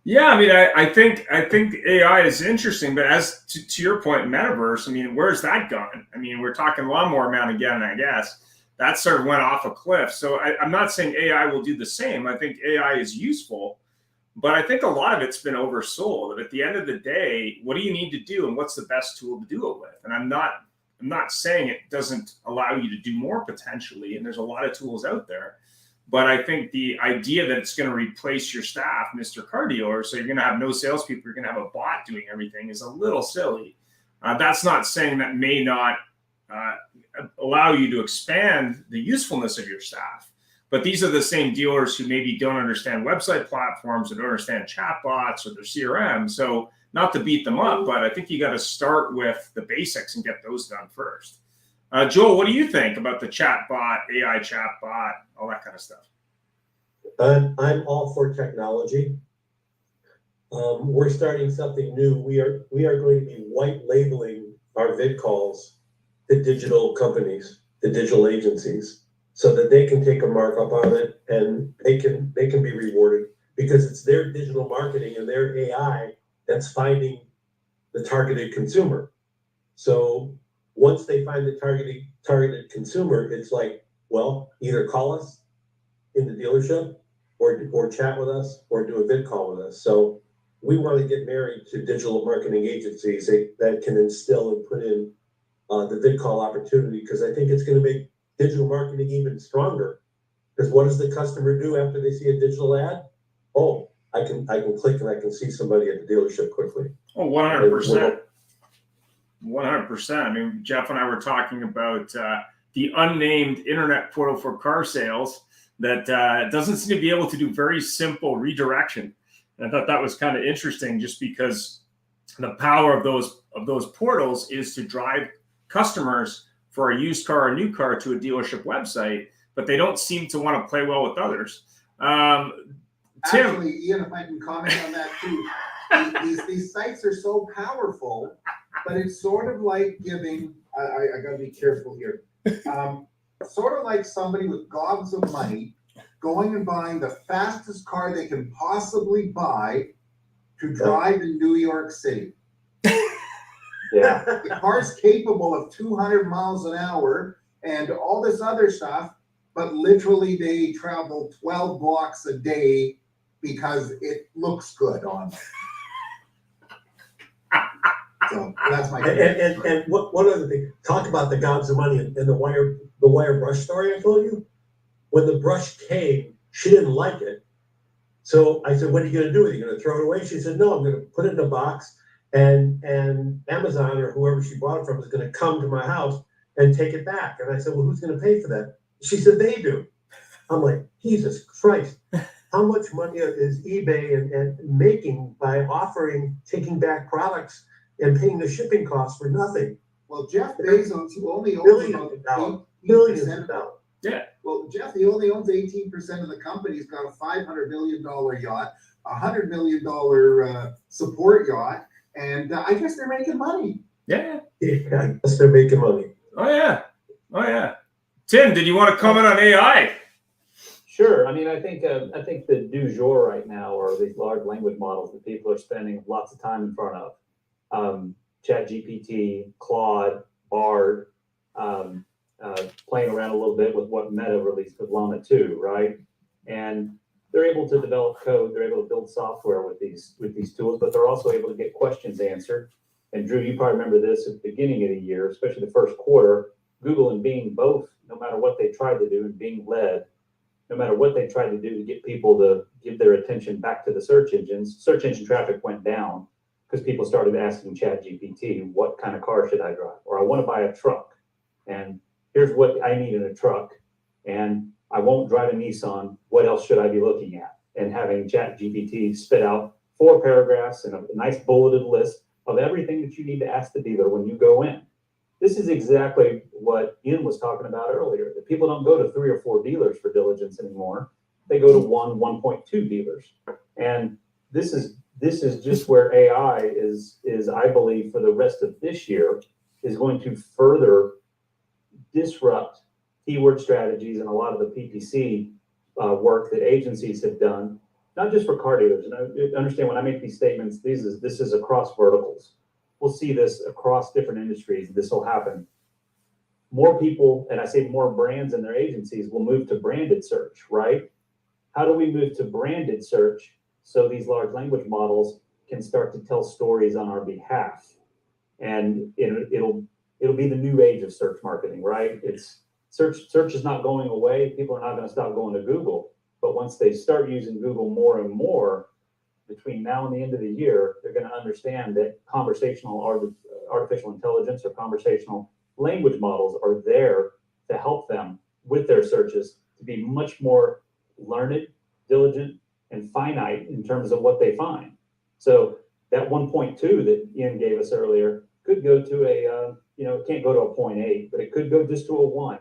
Yeah, I mean, I think AI is interesting, but as to your point, metaverse, I mean, where's that gone? I mean, we're talking lawnmower mount again, I guess. That sort of went off a cliff. So I'm not saying AI will do the same. I think AI is useful, but I think a lot of it's been oversold. At the end of the day, what do you need to do, and what's the best tool to do it with? And I'm not saying it doesn't allow you to do more potentially, and there's a lot of tools out there. But I think the idea that it's going to replace your staff, Mr. Car Dealer, so you're going to have no salespeople, you're going to have a bot doing everything, is a little silly. That's not saying that may not allow you to expand the usefulness of your staff. But these are the same dealers who maybe don't understand website platforms or don't understand chatbots or their CRM. So not to beat them up, but I think you got to start with the basics and get those done first. Joel, what do you think about the chatbot, AI chatbot, all that kind of stuff? I'm all for technology. We're starting something new. We are going to be white labeling our vid calls to digital companies, the digital agencies, so that they can take a markup on it and they can be rewarded because it's their digital marketing and their AI that's finding the targeted consumer. So once they find the targeted consumer, it's like, well, either call us in the dealership or chat with us or do a vid call with us. So we want to get married to digital marketing agencies that can instill and put in the vid call opportunity, because I think it's going to make digital marketing even stronger. Because what does the customer do after they see a digital ad? Oh, I can click and I can see somebody at the dealership quickly. Oh, 100%. 100%. I mean, Jeff and I were talking about the unnamed internet portal for car sales that doesn't seem to be able to do very simple redirection. And I thought that was kind of interesting, just because the power of those portals is to drive customers for a used car or a new car to a dealership website, but they don't seem to want to play well with others. Tim, actually, Ian, if I can comment on that too, these sites are so powerful, but it's sort of like giving. I got to be careful here. Sort of like somebody with gobs of money going and buying the fastest car they can possibly buy to drive in New York City. Yeah. The car's capable of 200 miles an hour and all this other stuff, but literally they travel 12 blocks a day because it looks good on them. So that's my and one other thing, talk about the gobs of money and the wire brush story I told you. When the brush came, she didn't like it. So I said, what are you going to do with it? Are you going to throw it away? She said, no, I'm going to put it in a box, and Amazon or whoever she bought it from is going to come to my house and take it back. And I said, well, who's going to pay for that? She said, they do. I'm like, Jesus Christ. How much money is eBay and making by taking back products and paying the shipping costs for nothing? Well, Jeff Bezos, who only owns about millions of dollars. Yeah. Well, Jeff, he only owns 18% of the company. He's got a $500 million yacht, a $100 million support yacht, and I guess they're making money. Yeah. I guess they're making money. Oh yeah. Tim, did you want to comment on AI? Sure. I mean, I think the du jour right now are these large language models that people are spending lots of time in front of. ChatGPT, Claude, Bard, playing around a little bit with what Meta released with Llama 2, right? And they're able to develop code, they're able to build software with these tools, but they're also able to get questions answered. And Drew, you probably remember this at the beginning of the year, especially the first quarter, Google and Bing both, no matter what they tried to do, and Bing led, no matter what they tried to do to get people to give their attention back to the search engines, search engine traffic went down. because people started asking ChatGPT, what kind of car should I drive? Or I want to buy a truck, and here's what I need in a truck, and I won't drive a Nissan. What else should I be looking at? And having ChatGPT spit out 4 paragraphs and a nice bulleted list of everything that you need to ask the dealer when you go in. This is exactly what Ian was talking about earlier, that people don't go to 3 or 4 dealers for diligence anymore. They go to 1.2 dealers. And this is just where AI is, I believe, for the rest of this year, is going to further disrupt keyword strategies and a lot of the PPC work that agencies have done, not just for car dealers. And I understand when I make these statements, this is across verticals. We'll see this across different industries. This will happen. More people, and I say more brands and their agencies, will move to branded search, right? How do we move to branded search so these large language models can start to tell stories on our behalf? And it'll be the new age of search marketing, right? It's search is not going away. People are not going to stop going to Google, but once they start using Google more and more, between now and the end of the year, they're going to understand that conversational artificial intelligence or conversational language models are there to help them with their searches to be much more learned, diligent, and finite in terms of what they find. So that 1.2 that Ian gave us earlier could go to it can't go to a 0.8, but it could go just to a 1.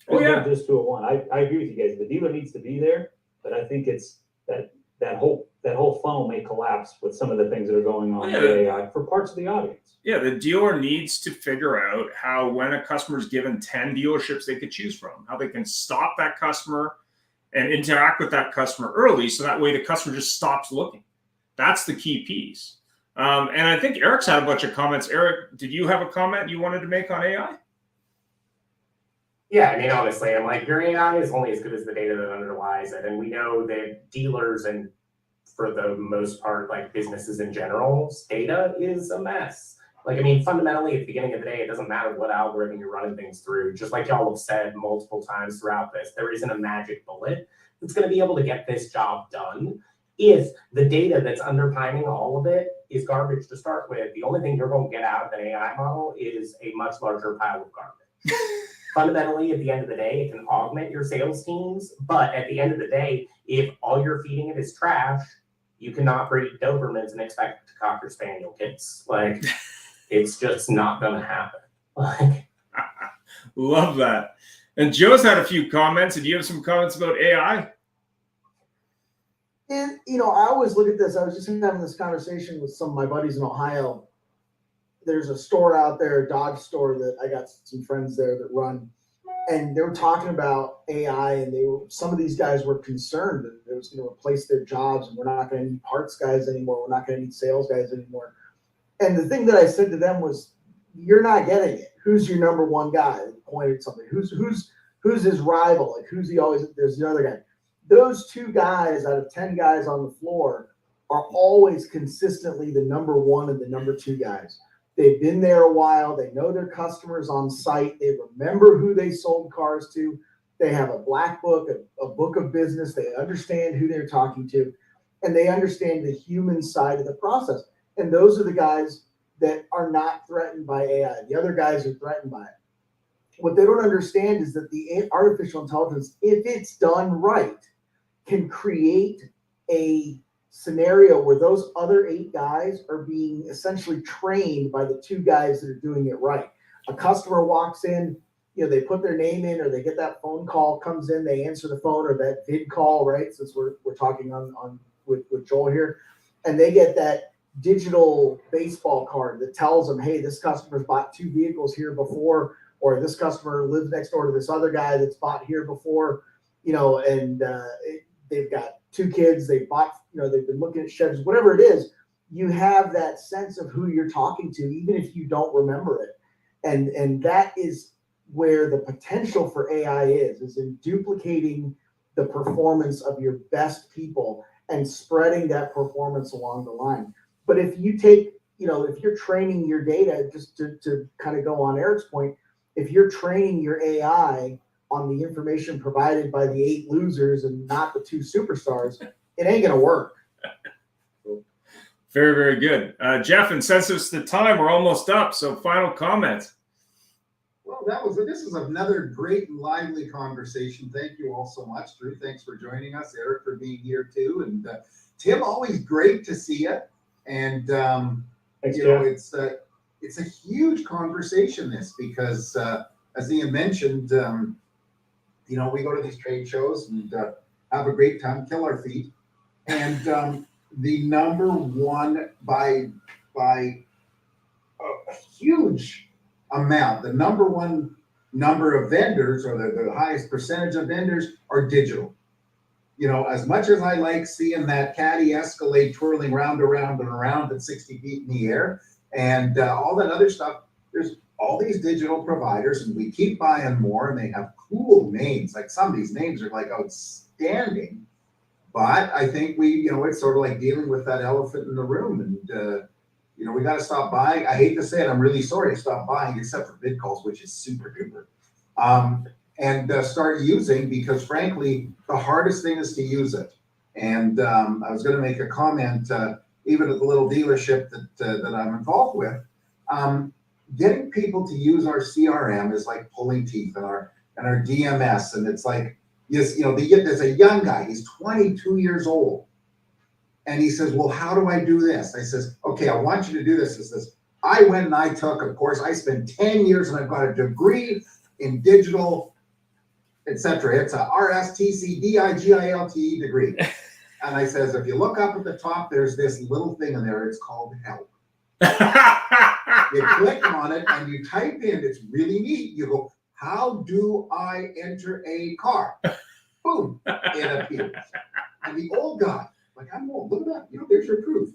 Oh, yeah. Just to a 1. I agree with you guys. The dealer needs to be there, but I think it's that whole funnel may collapse with some of the things that are going on with AI for parts of the audience. Yeah, the dealer needs to figure out how, when a customer is given 10 dealerships they could choose from, how they can stop that customer and interact with that customer early, so that way the customer just stops looking. That's the key piece. And I think Eric's had a bunch of comments. Eric, did you have a comment you wanted to make on AI? Yeah, I mean, honestly, I'm like, your AI is only as good as the data that underlies it. And we know that dealers and, for the most part, like businesses in general, data is a mess. Like, I mean, fundamentally, at the beginning of the day, it doesn't matter what algorithm you're running things through. Just like y'all have said multiple times throughout this, there isn't a magic bullet that's going to be able to get this job done. If the data that's underpinning all of it is garbage to start with, the only thing you're going to get out of an AI model is a much larger pile of garbage. Fundamentally, at the end of the day, it can augment your sales teams, but at the end of the day, if all you're feeding it is trash, you cannot breed Dobermans and expect it to cocker spaniel kids. Like, it's just not going to happen. Like, love that. And Joe's had a few comments. And do you have some comments about AI? And, I always look at this. I was just having this conversation with some of my buddies in Ohio. There's a store out there, a Dodge store, that I got some friends there that run. And they were talking about AI, and some of these guys were concerned that it was going to replace their jobs, and we're not going to need parts guys anymore. We're not going to need sales guys anymore. And the thing that I said to them was, you're not getting it. Who's your number one guy? Pointed something. Who's his rival? Like, who's he always? There's the other guy. Those 2 guys out of 10 guys on the floor are always consistently the number 1 and the number 2 guys. They've been there a while. They know their customers on site. They remember who they sold cars to. They have a black book, a book of business. They understand who they're talking to, and they understand the human side of the process. And those are the guys that are not threatened by AI. The other guys are threatened by it. What they don't understand is that the artificial intelligence, if it's done right, can create a scenario where those other 8 guys are being essentially trained by the 2 guys that are doing it right. A customer walks in, they put their name in, or they get that phone call, comes in, they answer the phone, or that vid call, right? Since we're talking on with Joel here, and they get that digital baseball card that tells them, hey, this customer's bought 2 vehicles here before, or this customer lives next door to this other guy that's bought here before, and they've got 2 kids, they've bought, they've been looking at sheds, whatever it is, you have that sense of who you're talking to, even if you don't remember it. And that is where the potential for AI is in duplicating the performance of your best people and spreading that performance along the line. But if you take, if you're training your data, just to kind of go on Eric's point, if you're training your AI on the information provided by the 8 losers and not the 2 superstars, it ain't going to work. Very, very good. Jeff, and since it's the time, we're almost up. So final comments. Well, this is another great and lively conversation. Thank you all so much. Drew, thanks for joining us. Eric for being here too. And Tim, always great to see you. And Thanks, you know, Jeff. it's a huge conversation, this, because as Ian mentioned, you know, we go to these trade shows and have a great time, kill our feet. And the number one by a huge amount, the number one number of vendors, or the highest percentage of vendors, are digital. You know, as much as I like seeing that Caddy Escalade twirling round and around at 60 feet in the air and all that other stuff, there's all these digital providers, and we keep buying more, and they have cool names. Like, some of these names are like outstanding. But I think it's sort of like dealing with that elephant in the room. And, you know, we got to stop buying. I hate to say it, I'm really sorry to stop buying, except for bid calls, which is super duper. And start using, because frankly, the hardest thing is to use it. And I was going to make a comment, even at the little dealership that I'm involved with. Getting people to use our CRM is like pulling teeth, and our DMS. And it's like, yes, you know, there's a young guy, he's 22 years old. And he says, well, how do I do this? I says, okay, I want you to do this. He says, I went and I took, of course, I spent 10 years and I've got a degree in digital, etc. It's a RSTCDIGILTE degree. And I says, if you look up at the top, there's this little thing in there. It's called help. You click on it and you type in, it's really neat. You go, how do I enter a car? Boom, it appears. And the old guy, like, I'm old, look at that, you know, there's your proof.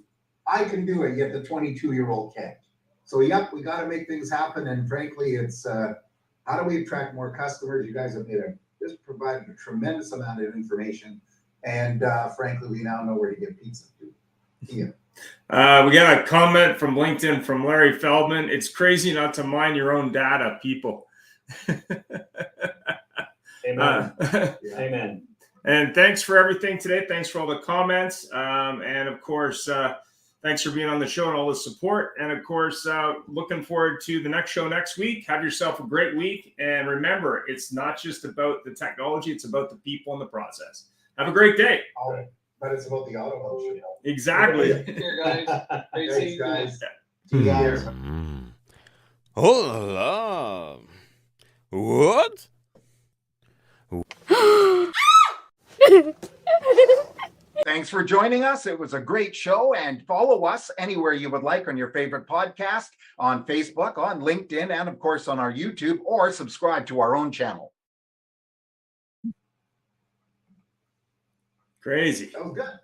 I can do it, yet the 22-year-old can't. So yep, we got to make things happen. And frankly, it's how do we attract more customers? You guys have just provided a tremendous amount of information. And frankly, we now know where to get pizza to. Yeah. We got a comment from LinkedIn from Larry Feldman. It's crazy not to mine your own data, people. Amen. Amen. And thanks for everything today. Thanks for all the comments. And of course, thanks for being on the show and all the support. And of course, looking forward to the next show next week. Have yourself a great week. And remember, it's not just about the technology, it's about the people in the process. Have a great day. But it's about the auto show. Exactly. Here, guys. Great seeing you guys. See you guys. Oh la. What? Thanks for joining us. It was a great show, and follow us anywhere you would like on your favorite podcast, on Facebook, on LinkedIn, and of course on our YouTube, or subscribe to our own channel. Crazy. That was good.